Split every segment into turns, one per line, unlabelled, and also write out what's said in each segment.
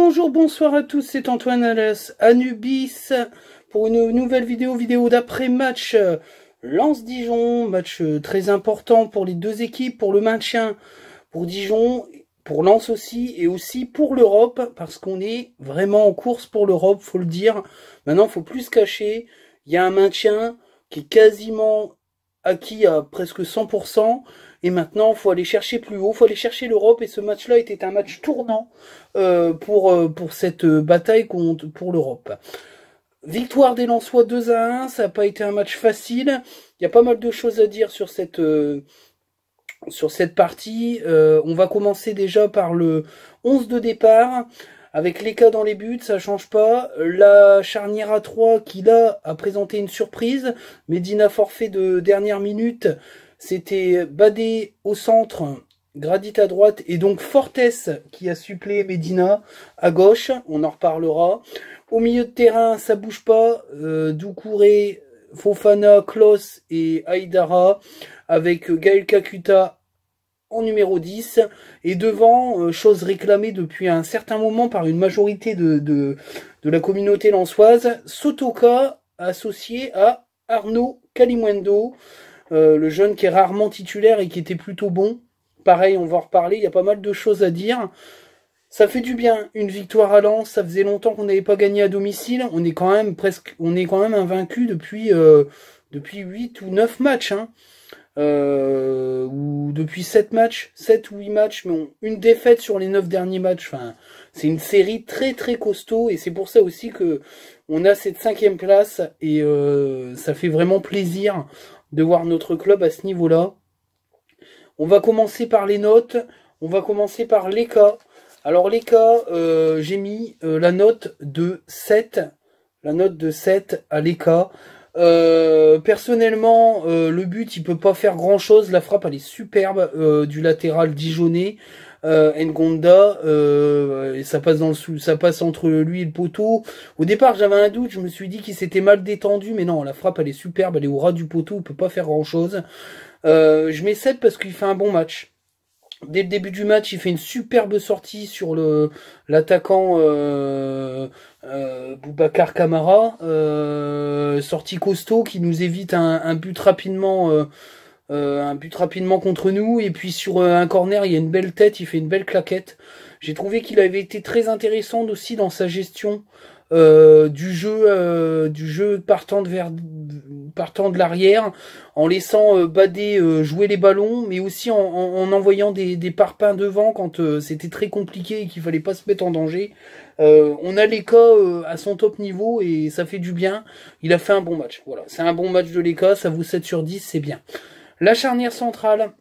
Bonjour, bonsoir à tous, c'est Antoine alias Anubis pour une nouvelle vidéo d'après-match Lens-Dijon, match très important pour les deux équipes, pour le maintien, pour Dijon, pour Lens aussi, et aussi pour l'Europe, parce qu'on est vraiment en course pour l'Europe, faut le dire. Maintenant, faut plus se cacher, il y a un maintien qui est quasiment acquis à presque 100%, et maintenant, il faut aller chercher plus haut, il faut aller chercher l'Europe, et ce match-là était un match tournant pour cette bataille pour l'Europe. Victoire des Lensois 2-1, ça n'a pas été un match facile. Il y a pas mal de choses à dire sur cette partie. On va commencer déjà par le 11 de départ. Avec Leka dans les buts, ça change pas. La charnière à 3 qui là a présenté une surprise. Medina forfait de dernière minute. C'était Badé au centre, Gradit à droite et donc Fortes qui a suppléé Medina à gauche. On en reparlera. Au milieu de terrain, ça bouge pas. Doucouré, Fofana, Klos et Aïdara avec Gaël Kakuta en numéro 10. Et devant, chose réclamée depuis un certain moment par une majorité de la communauté lensoise, Sotoka associé à Arnaud Kalimuendo, le jeune qui est rarement titulaire et qui était plutôt bon. Pareil, on va en reparler, il y a pas mal de choses à dire. Ça fait du bien, une victoire à Lens, ça faisait longtemps qu'on n'avait pas gagné à domicile. On est quand même invaincu depuis 8 ou 9 matchs, hein. Ou depuis 7 matchs, 7 ou 8 matchs, mais une défaite sur les 9 derniers matchs. Enfin, c'est une série très très costaud et c'est pour ça aussi que on a cette 5e place et ça fait vraiment plaisir de voir notre club à ce niveau-là. On va commencer par les notes, on va commencer par Leka. Alors Leka, j'ai mis la note de 7 à Leka. Personnellement, le but il peut pas faire grand chose, la frappe elle est superbe du latéral dijonnais, Ngonda, et ça passe ça passe entre lui et le poteau. Au départ j'avais un doute, je me suis dit qu'il s'était mal détendu, mais non, la frappe elle est superbe, elle est au ras du poteau, il peut pas faire grand chose. Je mets 7 parce qu'il fait un bon match. Dès le début du match, il fait une superbe sortie sur l'attaquant Boubacar Kamara, sortie costaud qui nous évite un but rapidement contre nous, et puis sur un corner il y a une belle tête, il fait une belle claquette. J'ai trouvé qu'il avait été très intéressant aussi dans sa gestion du jeu partant de l'arrière, en laissant Badé jouer les ballons, mais aussi en envoyant des parpaings devant quand c'était très compliqué et qu'il fallait pas se mettre en danger. On a Leka à son top niveau et ça fait du bien. Il a fait un bon match. Voilà, c'est un bon match de Leka, ça vaut 7 sur 10, c'est bien. La charnière centrale,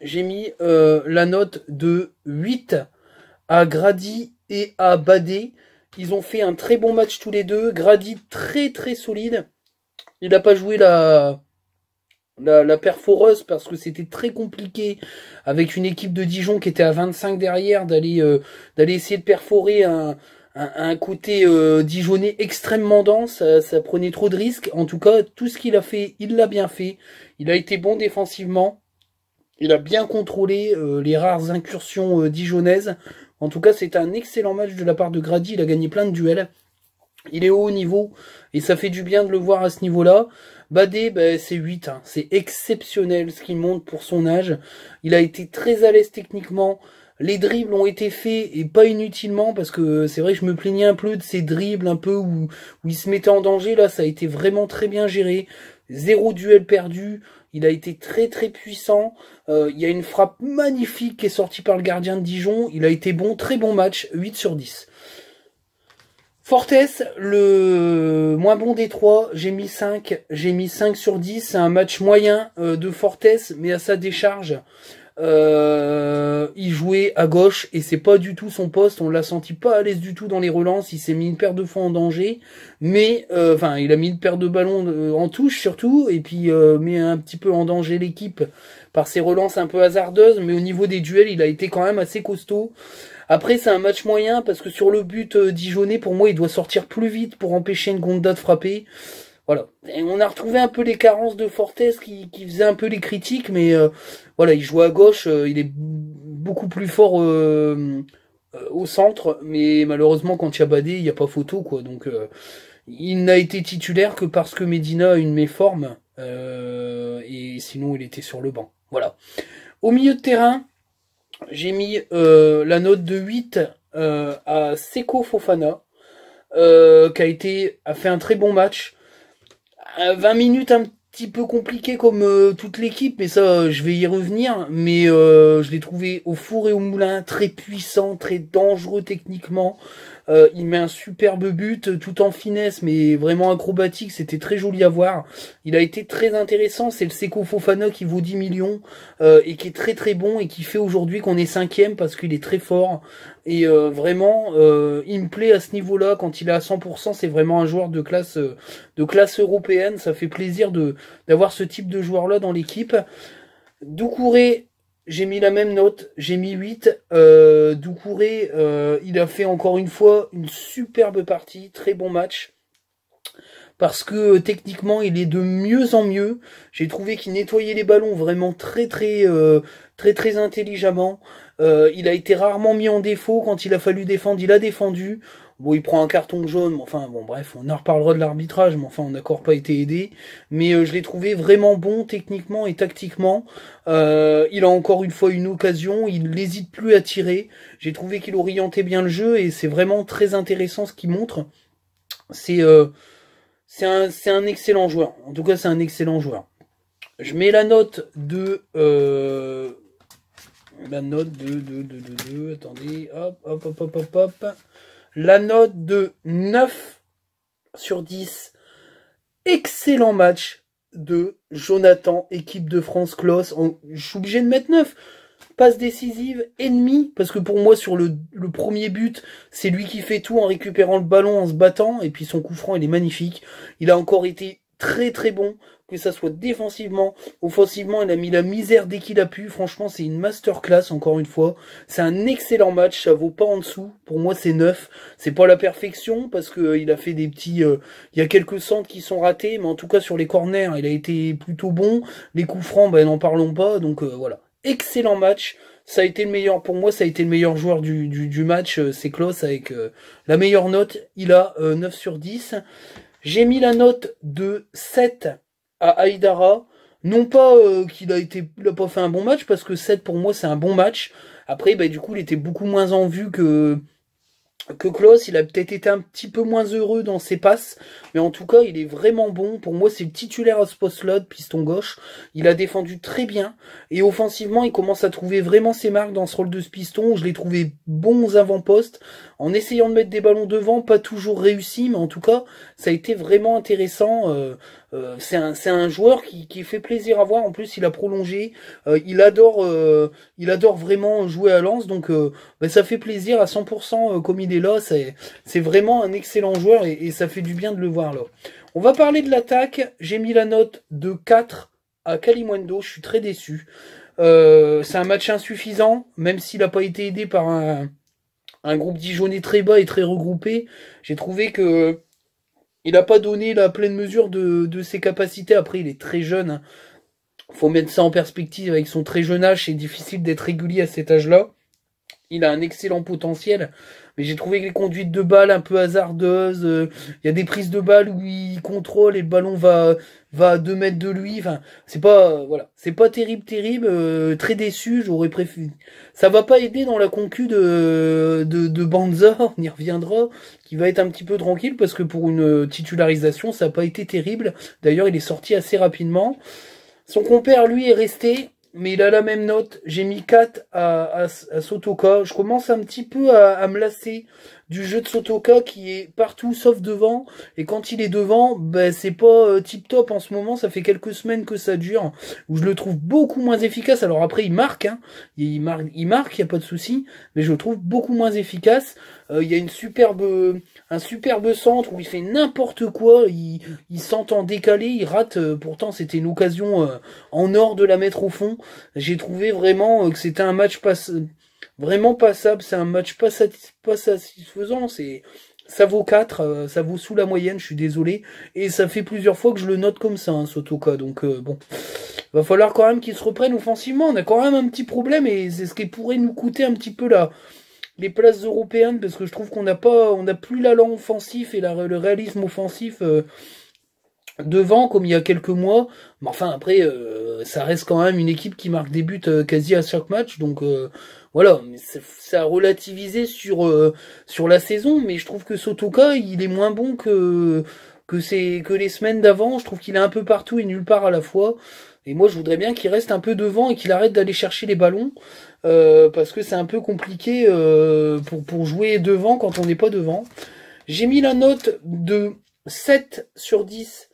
j'ai mis la note de 8 à Grady et à Badé. Ils ont fait un très bon match tous les deux. Grady très très solide. Il n'a pas joué la perforeuse parce que c'était très compliqué avec une équipe de Dijon qui était à 25 derrière d'aller essayer de perforer un côté dijonnais extrêmement dense. Ça prenait trop de risques. En tout cas, tout ce qu'il a fait, il l'a bien fait. Il a été bon défensivement. Il a bien contrôlé les rares incursions dijonnaises. En tout cas, c'est un excellent match de la part de Grady. Il a gagné plein de duels. Il est au haut niveau et ça fait du bien de le voir à ce niveau-là. Badé, ben, c'est 8. Hein. C'est exceptionnel ce qu'il montre pour son âge. Il a été très à l'aise techniquement. Les dribbles ont été faits et pas inutilement parce que c'est vrai que je me plaignais un peu de ces dribbles un peu où il se mettait en danger. Là, ça a été vraiment très bien géré. 0 duel perdu. Il a été très très puissant. Il y a une frappe magnifique qui est sortie par le gardien de Dijon. Il a été bon, très bon match, 8 sur 10. Fortes, le moins bon des trois, j'ai mis 5. J'ai mis 5 sur 10. C'est un match moyen de Fortes, mais à sa décharge. Il jouait à gauche et c'est pas du tout son poste. On l'a senti pas à l'aise du tout dans les relances. Il s'est mis une paire de fois en danger, mais enfin il a mis une paire de ballons en touche surtout et puis mis un petit peu en danger l'équipe par ses relances un peu hasardeuses. Mais au niveau des duels, il a été quand même assez costaud. Après c'est un match moyen parce que sur le but dijonnais, pour moi il doit sortir plus vite pour empêcher Ngonda de frapper. Voilà. Et on a retrouvé un peu les carences de Fortes qui faisait un peu les critiques, mais voilà, il joue à gauche, il est beaucoup plus fort au centre, mais malheureusement quand il y a Badé, il n'y a pas photo quoi. Donc il n'a été titulaire que parce que Medina a une méforme et sinon il était sur le banc. Voilà. Au milieu de terrain, j'ai mis la note de 8 à Seko Fofana, a fait un très bon match. 20 minutes un petit peu compliqué comme toute l'équipe, mais ça, je vais y revenir. Mais je l'ai trouvé au four et au moulin, très puissant, très dangereux techniquement. Il met un superbe but, tout en finesse, mais vraiment acrobatique. C'était très joli à voir. Il a été très intéressant. C'est le Seko Fofana qui vaut 10 millions et qui est très très bon et qui fait aujourd'hui qu'on est 5e parce qu'il est très fort. Et vraiment, il me plaît à ce niveau-là. Quand il est à 100%, c'est vraiment un joueur de classe européenne. Ça fait plaisir d'avoir ce type de joueur-là dans l'équipe. Doucouré, j'ai mis la même note, j'ai mis 8. Doucouré, il a fait encore une fois une superbe partie, très bon match. Parce que techniquement, il est de mieux en mieux. J'ai trouvé qu'il nettoyait les ballons vraiment très intelligemment. Il a été rarement mis en défaut. Quand il a fallu défendre, il a défendu. Bon, il prend un carton jaune, mais enfin, bon, bref, on en reparlera de l'arbitrage, mais enfin, on n'a encore pas été aidé. Mais je l'ai trouvé vraiment bon, techniquement et tactiquement. Il a encore une fois une occasion, il n'hésite plus à tirer. J'ai trouvé qu'il orientait bien le jeu, et c'est vraiment très intéressant ce qu'il montre. C'est un excellent joueur. En tout cas, c'est un excellent joueur. Je mets la note de... attendez, hop. La note de 9 sur 10. Excellent match de Jonathan, équipe de France Claus. Je suis obligé de mettre 9. Passe décisive, ennemi, parce que pour moi, sur le premier but, c'est lui qui fait tout en récupérant le ballon, en se battant, et puis son coup franc, il est magnifique. Il a encore été très très bon, que ça soit défensivement, offensivement, il a mis la misère dès qu'il a pu. Franchement, c'est une masterclass, encore une fois. C'est un excellent match, ça vaut pas en dessous. Pour moi, c'est 9. C'est pas la perfection, parce que il a fait des petits... il y a quelques centres qui sont ratés, mais en tout cas, sur les corners, il a été plutôt bon. Les coups francs, ben, n'en parlons pas, donc voilà. Excellent match, ça a été le meilleur pour moi, ça a été le meilleur joueur du match, c'est Klaus avec la meilleure note, il a 9 sur 10. J'ai mis la note de 7 à Aïdara, non pas qu'il a pas fait un bon match, parce que 7 pour moi c'est un bon match. Après bah, du coup il était beaucoup moins en vue que Klaus, il a peut-être été un petit peu moins heureux dans ses passes, mais en tout cas, il est vraiment bon. Pour moi, c'est le titulaire à ce poste-là, de piston gauche. Il a défendu très bien, et offensivement, il commence à trouver vraiment ses marques dans ce rôle de ce piston. Je l'ai trouvé bon aux avant-postes, en essayant de mettre des ballons devant, pas toujours réussi, mais en tout cas, ça a été vraiment intéressant. C'est un joueur qui fait plaisir à voir. En plus, il a prolongé. Il adore vraiment jouer à Lens, donc bah, ça fait plaisir à 100% comme il est là. C'est vraiment un excellent joueur et ça fait du bien de le voir là. On va parler de l'attaque. J'ai mis la note de 4 à Kalimundo. Je suis très déçu. C'est un match insuffisant, même s'il n'a pas été aidé par un groupe dijonnais très bas et très regroupé. J'ai trouvé que il n'a pas donné la pleine mesure de ses capacités. Après, il est très jeune, hein. Faut mettre ça en perspective avec son très jeune âge. C'est difficile d'être régulier à cet âge-là. Il a un excellent potentiel, mais j'ai trouvé que les conduites de balles un peu hasardeuses, il y a des prises de balles où il contrôle et le ballon va à 2 mètres de lui. Enfin, c'est pas voilà, c'est pas terrible, très déçu. J'aurais préféré. Ça va pas aider dans la concu de Banza, on y reviendra, qui va être un petit peu tranquille parce que pour une titularisation, ça n'a pas été terrible. D'ailleurs, il est sorti assez rapidement. Son compère, lui, est resté. Mais il a la même note, j'ai mis 4 à Sotoka. Je commence un petit peu à me lasser du jeu de Sotoka qui est partout sauf devant. Et quand il est devant, ben c'est pas tip top en ce moment. Ça fait quelques semaines que ça dure, où je le trouve beaucoup moins efficace. Alors après il marque, hein. Il marque, y a pas de souci. Mais je le trouve beaucoup moins efficace. Il y a un superbe centre où il fait n'importe quoi. Il s'entend décalé, il rate. Pourtant c'était une occasion en or de la mettre au fond. J'ai trouvé vraiment que c'était un match vraiment passable, c'est un match pas satisfaisant, ça vaut 4, ça vaut sous la moyenne, je suis désolé, et ça fait plusieurs fois que je le note comme ça, hein, Sotoka, donc bon, va falloir quand même qu'il se reprenne offensivement, on a quand même un petit problème, et c'est ce qui pourrait nous coûter un petit peu les places européennes parce que je trouve qu'on n'a pas, on n'a plus l'allant offensif et le réalisme offensif devant comme il y a quelques mois. Mais enfin après, ça reste quand même une équipe qui marque des buts quasi à chaque match, donc voilà. Mais ça a relativisé sur la saison, mais je trouve que Sotoka il est moins bon que les semaines d'avant. Je trouve qu'il est un peu partout et nulle part à la fois. Et moi, je voudrais bien qu'il reste un peu devant et qu'il arrête d'aller chercher les ballons, parce que c'est un peu compliqué pour jouer devant quand on n'est pas devant. J'ai mis la note de 7/10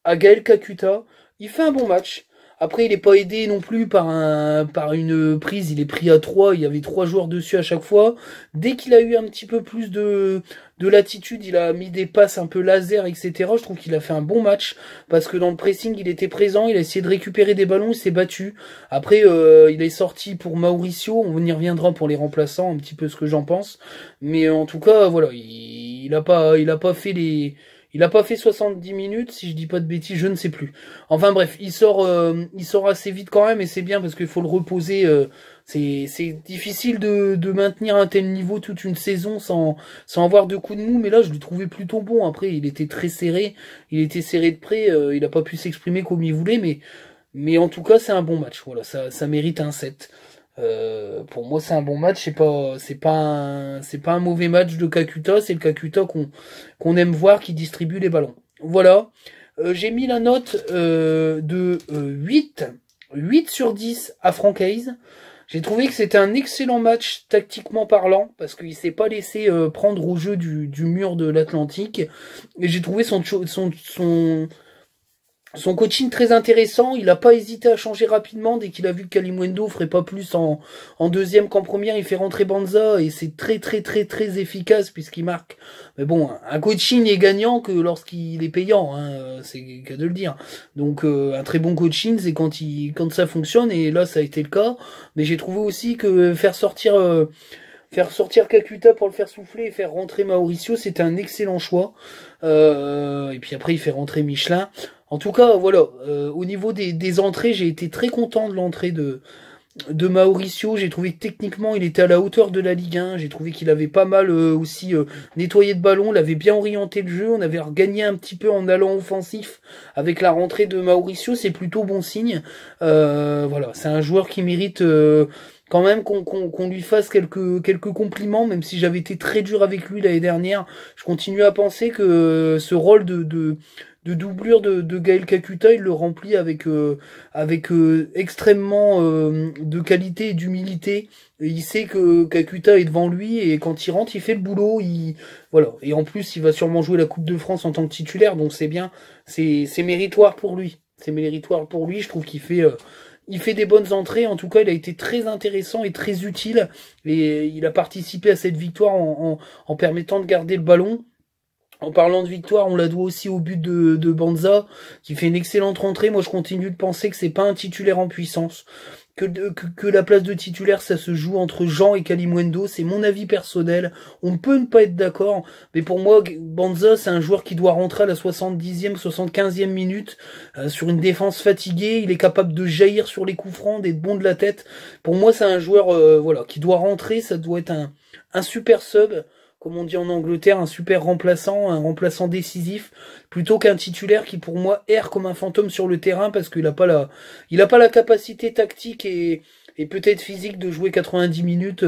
à Gaël Kakuta. Il fait un bon match. Après, il n'est pas aidé non plus par une prise. Il est pris à 3. Il y avait 3 joueurs dessus à chaque fois. Dès qu'il a eu un petit peu plus de latitude, il a mis des passes un peu laser, etc. Je trouve qu'il a fait un bon match. Parce que dans le pressing, il était présent. Il a essayé de récupérer des ballons. Il s'est battu. Après, il est sorti pour Mauricio. On y reviendra pour les remplaçants. Un petit peu ce que j'en pense. Mais en tout cas, voilà. Il a pas fait les... Il a pas fait 70 minutes, si je dis pas de bêtises, je ne sais plus. Enfin bref, il sort assez vite quand même, et c'est bien parce qu'il faut le reposer. C'est difficile de maintenir un tel niveau toute une saison sans avoir de coups de mou, mais là je le trouvais plutôt bon. Après, il était très serré, il était serré de près, il n'a pas pu s'exprimer comme il voulait, mais en tout cas c'est un bon match. Voilà, ça mérite un 7. Pour moi, c'est un bon match. C'est pas un mauvais match de Kakuta. C'est le Kakuta qu'on aime voir qui distribue les ballons. Voilà. J'ai mis la note de 8/10 à Franck Hayes. J'ai trouvé que c'était un excellent match tactiquement parlant parce qu'il s'est pas laissé prendre au jeu du mur de l'Atlantique. Et j'ai trouvé son coaching très intéressant. Il n'a pas hésité à changer rapidement dès qu'il a vu que Kalimundo ferait pas plus en deuxième qu'en première. Il fait rentrer Banza et c'est très très très très efficace puisqu'il marque. Mais bon, un coaching est gagnant que lorsqu'il est payant, hein, c'est qu'à de le dire. Donc un très bon coaching, c'est quand ça fonctionne, et là ça a été le cas. Mais j'ai trouvé aussi que faire sortir Kakuta pour le faire souffler et faire rentrer Mauricio, c'était un excellent choix. Et puis après, il fait rentrer Michelin. En tout cas, voilà, au niveau des entrées, j'ai été très content de l'entrée de Mauricio. J'ai trouvé que techniquement, il était à la hauteur de la Ligue 1. J'ai trouvé qu'il avait pas mal aussi nettoyé de ballon, il avait bien orienté le jeu. On avait regagné un petit peu en allant offensif avec la rentrée de Mauricio. C'est plutôt bon signe. Voilà, c'est un joueur qui mérite... quand même qu'on lui fasse quelques compliments, même si j'avais été très dur avec lui l'année dernière. Je continue à penser que ce rôle de doublure de Gaël Kakuta, il le remplit avec extrêmement de qualité et d'humilité. Il sait que Kakuta est devant lui, et quand il rentre, il fait le boulot. Voilà. Et en plus, il va sûrement jouer la Coupe de France en tant que titulaire, donc c'est bien. C'est méritoire pour lui. C'est méritoire pour lui. Je trouve il fait des bonnes entrées. En tout cas, il a été très intéressant et très utile. Et il a participé à cette victoire en permettant de garder le ballon. En parlant de victoire, on la doit aussi au but de Banza, qui fait une excellente rentrée. Moi, je continue de penser que c'est pas un titulaire en puissance. Que la place de titulaire, ça se joue entre Jean et Kalimundo. C'est mon avis personnel. On peut ne pas être d'accord, mais pour moi, Banza, c'est un joueur qui doit rentrer à la 70e, 75e minute, sur une défense fatiguée. Il est capable de jaillir sur les coups francs, d'être bon de la tête. Pour moi, c'est un joueur voilà, qui doit rentrer. Ça doit être un super sub, comme on dit en Angleterre, un super remplaçant, un remplaçant décisif, plutôt qu'un titulaire qui pour moi erre comme un fantôme sur le terrain parce qu'il n'a pas la capacité tactique et peut-être physique de jouer 90 minutes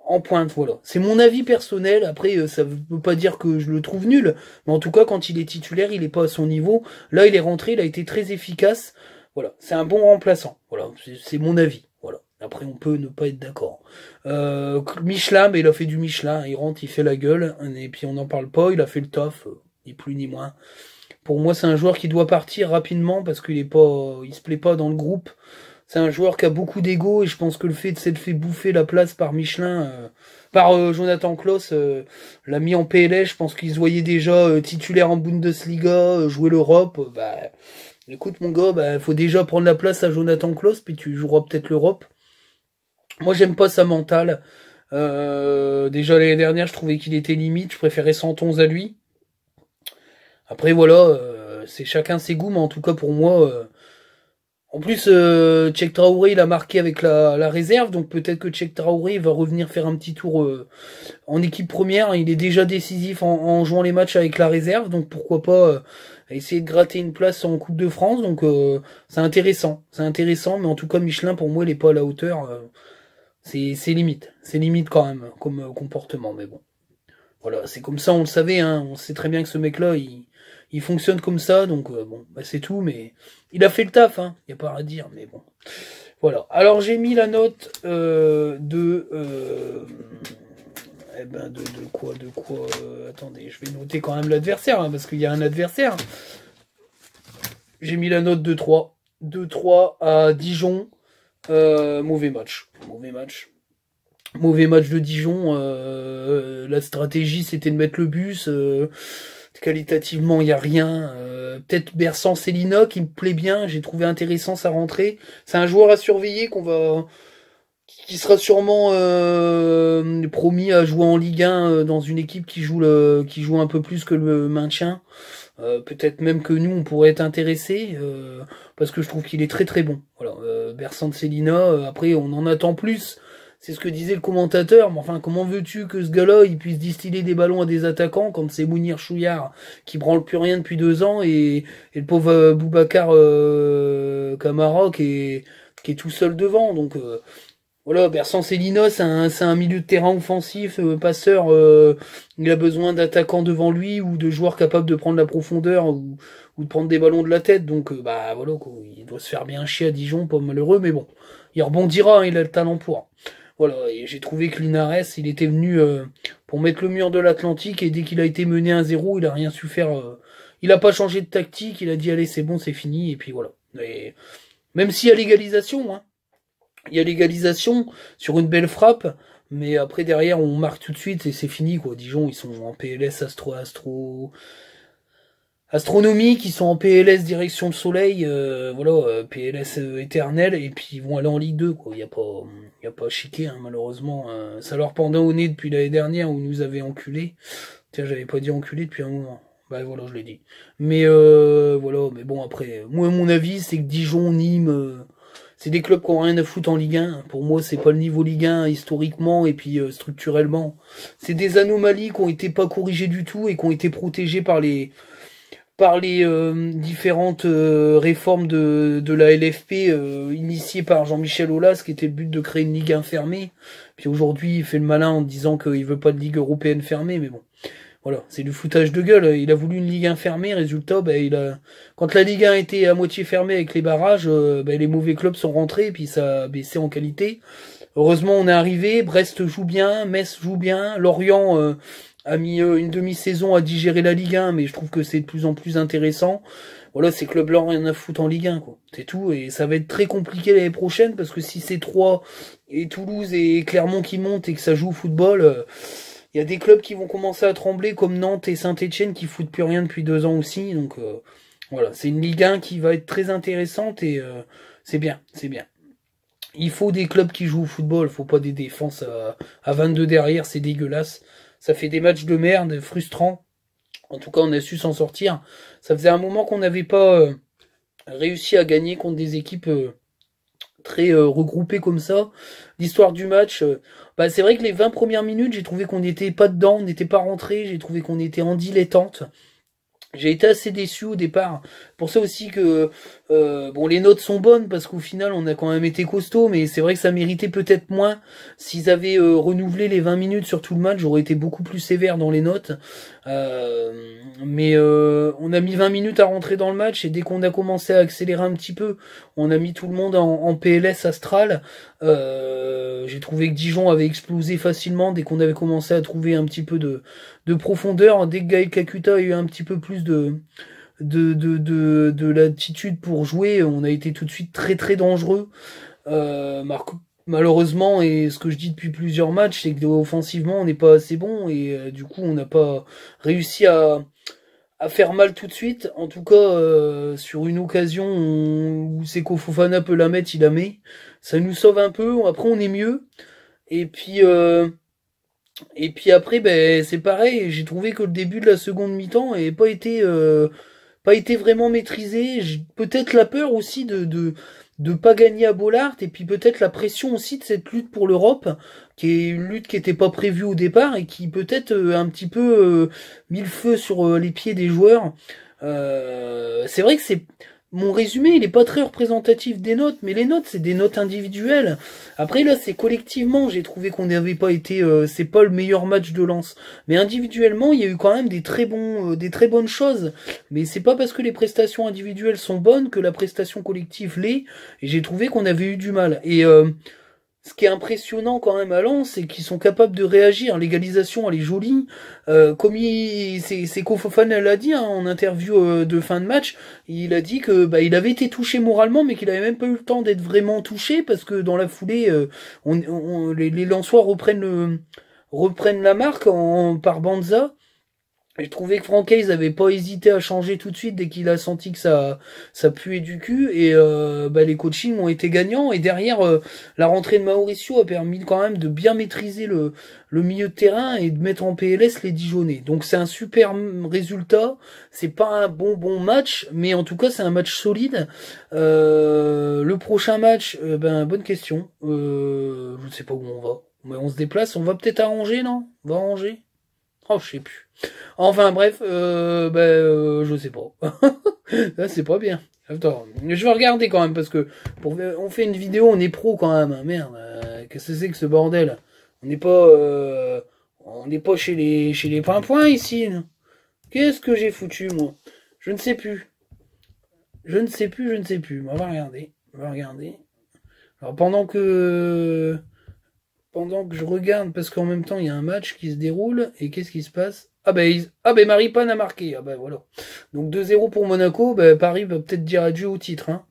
en pointe. Voilà, c'est mon avis personnel. Après, ça veut pas dire que je le trouve nul, mais en tout cas, quand il est titulaire, il est pas à son niveau. Là, il est rentré, il a été très efficace. Voilà, c'est un bon remplaçant. Voilà, c'est mon avis. Voilà. Après, on peut ne pas être d'accord. Michelin, mais il a fait du Michelin. Il rentre, il fait la gueule. Et puis, on n'en parle pas. Il a fait le taf. Ni plus ni moins. Pour moi, c'est un joueur qui doit partir rapidement parce qu'il il se plaît pas dans le groupe. C'est un joueur qui a beaucoup d'ego. Et je pense que le fait de s'être fait bouffer la place par Michelin, par Jonathan Klaus, l'a mis en PLS. Je pense qu'il se voyait déjà titulaire en Bundesliga, jouer l'Europe. Écoute, mon gars, faut déjà prendre la place à Jonathan Klaus. Puis tu joueras peut-être l'Europe. Moi, j'aime pas sa mentale. Déjà, l'année dernière, je trouvais qu'il était limite. Je préférais 111 à lui. Après, voilà, c'est chacun ses goûts. Mais en tout cas, pour moi, En plus, Cheikh Traoré, il a marqué avec la réserve, donc peut-être que Cheikh Traoré va revenir faire un petit tour en équipe première. Il est déjà décisif en jouant les matchs avec la réserve, donc pourquoi pas essayer de gratter une place en Coupe de France. Donc c'est intéressant, mais en tout cas Michelin pour moi il est pas à la hauteur. C'est limite quand même comme comportement, mais bon. Voilà, c'est comme ça, on le savait, hein. On sait très bien que ce mec-là, il fonctionne comme ça, donc bon, bah, c'est tout, mais il a fait le taf, hein. Y a pas à dire, mais bon. Voilà. Alors j'ai mis la note de quoi attendez, je vais noter quand même l'adversaire, hein, parce qu'il y a un adversaire. J'ai mis la note de 3. 2-3 à Dijon. Mauvais match. Mauvais match de Dijon. La stratégie, c'était de mettre le bus. Qualitativement, il n'y a rien. Peut-être Bersan Célina qui me plaît bien. J'ai trouvé intéressant sa rentrée. C'est un joueur à surveiller qui sera sûrement promis à jouer en Ligue 1 dans une équipe qui joue un peu plus que le maintien. Peut-être même que nous on pourrait être intéressés parce que je trouve qu'il est très très bon. Voilà, Bersan Célina. Après, on en attend plus. C'est ce que disait le commentateur, mais enfin, comment veux-tu que ce gars-là, il puisse distiller des ballons à des attaquants quand c'est Mounir Chouillard qui branle plus rien depuis 2 ans et le pauvre Boubacar Camara qui est tout seul devant. Donc voilà, Bersan Célina, c'est un milieu de terrain offensif, passeur. Il a besoin d'attaquants devant lui ou de joueurs capables de prendre la profondeur ou de prendre des ballons de la tête. Donc bah voilà, quoi, il doit se faire bien chier à Dijon, pas malheureux, mais bon, il rebondira, hein, il a le talent pour. Voilà, et j'ai trouvé que Linares, il était venu pour mettre le mur de l'Atlantique, et dès qu'il a été mené 1-0, il a rien su faire. Il a pas changé de tactique, il a dit allez c'est bon, c'est fini, et puis voilà. Et même s'il y a l'égalisation, hein, il y a l'égalisation sur une belle frappe, mais après derrière on marque tout de suite et c'est fini quoi. Dijon ils sont en PLS astronomique, ils sont en PLS direction le soleil, voilà, PLS éternel, et puis ils vont aller en Ligue 2, quoi. Il y a pas à chiquer, hein, malheureusement. Ça leur pendant au nez depuis l'année dernière où ils nous avaient enculés. Tiens, j'avais pas dit enculé depuis un moment. Bah voilà, je l'ai dit. Mais voilà, mais bon après, moi mon avis c'est que Dijon, Nîmes, c'est des clubs qui ont rien à foutre en Ligue 1. Pour moi, c'est pas le niveau Ligue 1 historiquement et puis structurellement. C'est des anomalies qui ont été pas corrigées du tout et qui ont été protégées par les différentes réformes de la LFP initiées par Jean-Michel Aulas, qui était le but de créer une ligue fermée. Puis aujourd'hui, il fait le malin en disant qu'il veut pas de ligue européenne fermée, mais bon. Voilà, c'est du foutage de gueule. Il a voulu une Ligue 1 fermée, résultat, quand la Ligue 1 était à moitié fermée avec les barrages, les mauvais clubs sont rentrés, et puis ça a baissé en qualité. Heureusement, on est arrivé, Brest joue bien, Metz joue bien, Lorient a mis une demi-saison à digérer la Ligue 1, mais je trouve que c'est de plus en plus intéressant. Voilà, ces clubs-là ont rien à foutre en Ligue 1, quoi. C'est tout, et ça va être très compliqué l'année prochaine, parce que si c'est Troyes et Toulouse et Clermont qui montent et que ça joue au football, il y a des clubs qui vont commencer à trembler, comme Nantes et Saint-Etienne, qui foutent plus rien depuis 2 ans aussi, donc voilà, c'est une Ligue 1 qui va être très intéressante, et c'est bien, c'est bien. Il faut des clubs qui jouent au football, faut pas des défenses à 22 derrière, c'est dégueulasse. Ça fait des matchs de merde, frustrants. En tout cas, on a su s'en sortir. Ça faisait un moment qu'on n'avait pas réussi à gagner contre des équipes très regroupées comme ça. L'histoire du match, c'est vrai que les 20 premières minutes, j'ai trouvé qu'on n'était pas dedans, on n'était pas rentré, j'ai trouvé qu'on était en dilettante. J'ai été assez déçu au départ. Pour ça aussi que les notes sont bonnes parce qu'au final on a quand même été costaud, mais c'est vrai que ça méritait peut-être moins. S'ils avaient renouvelé les 20 minutes sur tout le match, j'aurais été beaucoup plus sévère dans les notes. Mais on a mis 20 minutes à rentrer dans le match et dès qu'on a commencé à accélérer un petit peu, on a mis tout le monde en PLS astral. J'ai trouvé que Dijon avait explosé facilement dès qu'on avait commencé à trouver un petit peu de profondeur. Dès que Gaël Kakuta a eu un petit peu plus de l'attitude pour jouer, on a été tout de suite très très dangereux. Malheureusement, et ce que je dis depuis plusieurs matchs, c'est que offensivement on n'est pas assez bon et du coup on n'a pas réussi à faire mal tout de suite. En tout cas, sur une occasion où Seko Fofana peut la mettre, il la met. Ça nous sauve un peu. Après on est mieux. Et puis après, c'est pareil. J'ai trouvé que le début de la seconde mi-temps n'avait pas été vraiment maîtrisé. J'ai peut-être la peur aussi de de pas gagner à Bollaert, et puis peut-être la pression aussi de cette lutte pour l'Europe, qui est une lutte qui était pas prévue au départ et qui peut-être un petit peu mis le feu sur les pieds des joueurs. C'est vrai que c'est mon résumé, il est pas très représentatif des notes, mais les notes, c'est des notes individuelles. Après, là, c'est collectivement, j'ai trouvé qu'on n'avait pas été, c'est pas le meilleur match de Lens. Mais individuellement, il y a eu quand même des très bonnes choses. Mais c'est pas parce que les prestations individuelles sont bonnes que la prestation collective l'est. Et j'ai trouvé qu'on avait eu du mal. Et, ce qui est impressionnant quand même à Lens, c'est qu'ils sont capables de réagir. L'égalisation, elle est jolie. Comme c'est Kofofana l'a dit hein, en interview de fin de match, il a dit que il avait été touché moralement, mais qu'il avait même pas eu le temps d'être vraiment touché parce que dans la foulée, les Lensois reprennent la marque par Banza. J'ai trouvé que Francaise avait pas hésité à changer tout de suite dès qu'il a senti que ça puait du cul et les coachings ont été gagnants et derrière la rentrée de Mauricio a permis quand même de bien maîtriser le milieu de terrain et de mettre en PLS les Dijonais. Donc c'est un super résultat, c'est pas un bon match mais en tout cas c'est un match solide. Le prochain match bonne question. Je ne sais pas où on va. Mais on se déplace, on va peut-être à Angers, non? On va à Angers? Oh, je sais plus. Enfin bref, je sais pas. Là, c'est pas bien. Attends, je vais regarder quand même parce que on fait une vidéo, on est pro quand même. Merde, qu'est-ce que c'est que ce bordel? On n'est pas chez les Pimpouins ici. Qu'est-ce que j'ai foutu moi? Je ne sais plus. Je ne sais plus. On va regarder. Alors pendant que je regarde, parce qu'en même temps, il y a un match qui se déroule, et qu'est-ce qui se passe? Maripane a marqué. Ah voilà. Donc 2-0 pour Monaco, Paris va peut-être dire adieu au titre, hein,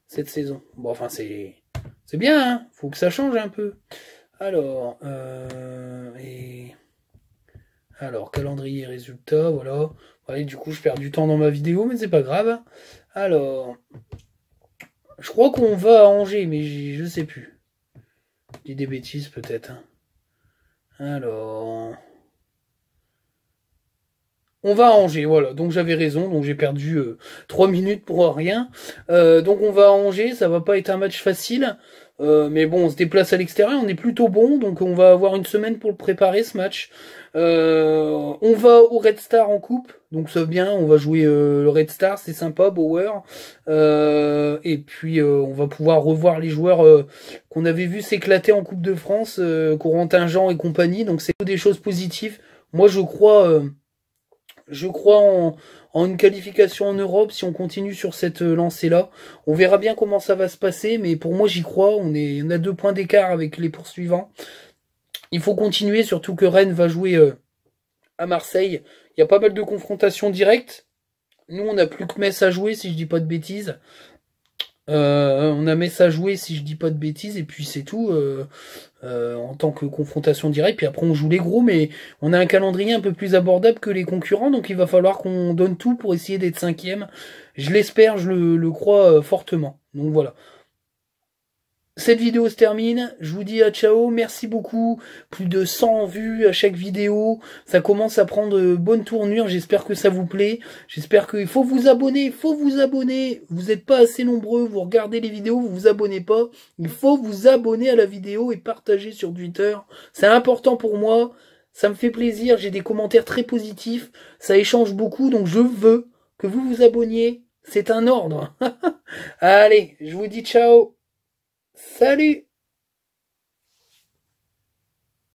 cette saison. Bon, enfin, c'est bien, hein. Faut que ça change un peu. Alors, calendrier, résultat, voilà. Ouais, du coup, je perds du temps dans ma vidéo, mais c'est pas grave. Alors, je crois qu'on va à Angers, mais je sais plus. Je dis des bêtises peut-être. Alors... On va à Angers, voilà. Donc j'avais raison, donc j'ai perdu 3 minutes pour rien. Donc on va à Angers, ça va pas être un match facile. Mais bon, on se déplace à l'extérieur, on est plutôt bon, donc on va avoir une semaine pour le préparer ce match. On va au Red Star en coupe, donc ça bien, on va jouer le Red Star, c'est sympa, Bauer. Et puis on va pouvoir revoir les joueurs qu'on avait vu s'éclater en Coupe de France, Corentin Jean et compagnie, donc c'est des choses positives. Moi je crois en une qualification en Europe si on continue sur cette lancée-là. On verra bien comment ça va se passer, mais pour moi j'y crois. On a 2 points d'écart avec les poursuivants. Il faut continuer, surtout que Rennes va jouer à Marseille. Il y a pas mal de confrontations directes. Nous, on n'a plus que Metz à jouer, si je dis pas de bêtises. On a Metz à jouer, si je dis pas de bêtises, et puis c'est tout. En tant que confrontation directe, puis après on joue les gros, mais on a un calendrier un peu plus abordable que les concurrents, donc il va falloir qu'on donne tout pour essayer d'être 5e. Je l'espère, je le crois fortement. Donc voilà. Cette vidéo se termine, je vous dis à ciao, merci beaucoup, plus de 100 vues à chaque vidéo, ça commence à prendre bonne tournure, j'espère que ça vous plaît, j'espère qu'il faut vous abonner, vous n'êtes pas assez nombreux, vous regardez les vidéos, vous vous abonnez pas, il faut vous abonner à la vidéo et partager sur Twitter, c'est important pour moi, ça me fait plaisir, j'ai des commentaires très positifs, ça échange beaucoup, donc je veux que vous vous abonniez, c'est un ordre. Allez, je vous dis ciao. Salut!